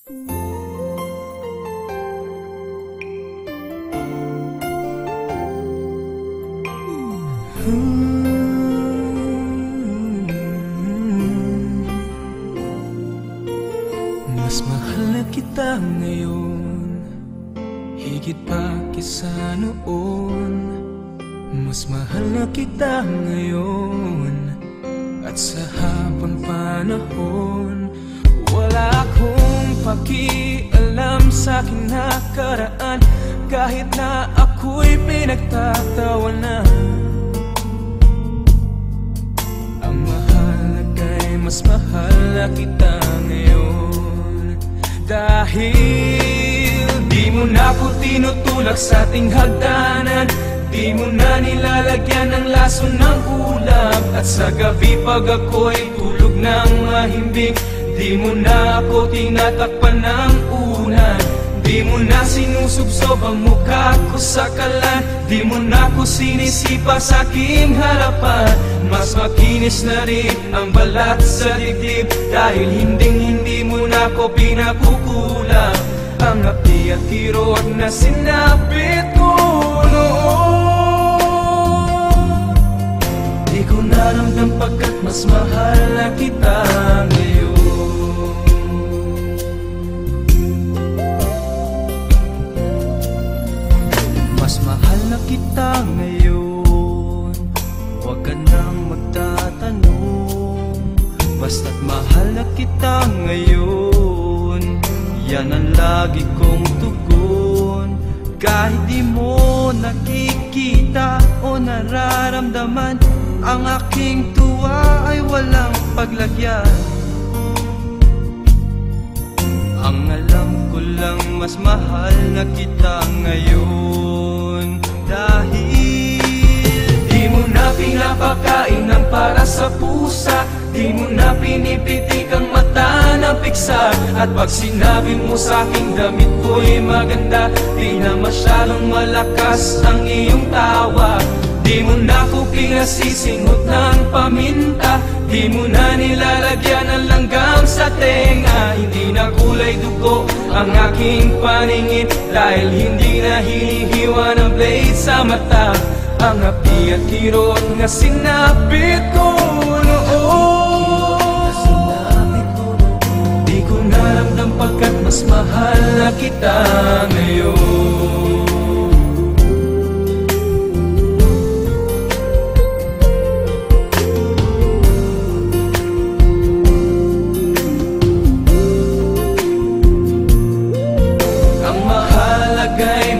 Mas mahal na kita ngayon, higit pa kaysa noon. Mas mahal na kita ngayon, at sa habang panahon. Wala akong pakialam sa aking nakaraan, kahit na ako'y pinagtatawanan. Ang mahalaga'y mas mahal na kita ngayon, dahil di mo na ako tinutulak sa ating hagdanan. Di mo na nilalagyan ng lason ng ulam, at sa gabi pag ako'y tulog ng mahimbing, di mo na ako tinatakpan ng unan. Di mo na sinusubsob ang mukha ko sa kalan, di mo na ako sinisipa sa aking harapan. Mas makinis na rin ang balat sa dibdib, dahil hindi mo na ako pinakukulang. Ang api at kirot na sinapit ko noon, di ko naramdam pagkat mas mahal na kita ngayon. Mas mahal na kita ngayon, huwag ka nang magtatanong. Basta't mahal na kita ngayon, yan ang lagi kong tugon. Kahit di mo nakikita o nararamdaman, ang aking tuwa ay walang paglagyan. Ang alam ko lang mas mahal na kita ngayon, dahil di mo na pinapakain ng para sa pusa, di mo na pinipitik ang mata ng piksa. At pag sinabi mo sa'king damit ko'y maganda, di na masyadong malakas ang iyong tawa. Di mo na ko pinasisingot ng paminta, di mo na nilalagyan ng langgam sa tenga. Hindi na kulay dugo ang aking paningin, dahil hindi na hinihiwa ng blade sa mata. Ang api at kirot na sinapit ko noon, di ko naramdam pagkat mas mahal na kita ngayon.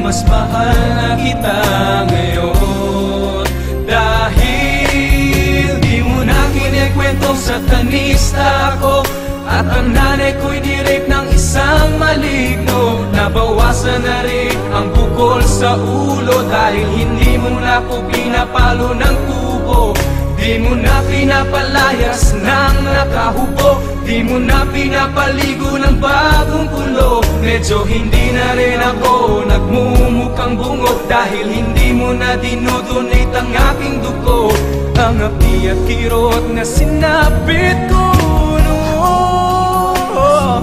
Mas mahal na kita ngayon, dahil di mo na kinikwento sa tanista ko, at ang nanay ko'y ni-rape ng isang maligno. Nabawasan na rin ang bukol sa ulo, dahil hindi mo na ko pinapalo ng kubo. Di mo na pinapalayas ng nakahubo, di mo na pinapaligo ng bagong kulo. Medyo hindi na rin ako nagmumukhang bungot, dahil hindi mo na dinudunit ang aking dugo. Ang api at kirot na sinapit ko noon,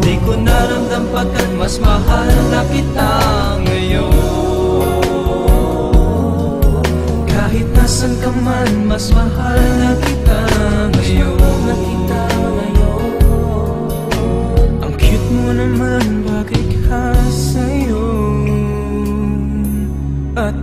di ko naramdam pagkat mas mahal na kita ngayon. Kahit nasan ka man, mas mahal na kita ngayon. Ang cute mo naman, bagay ka sa'yo, at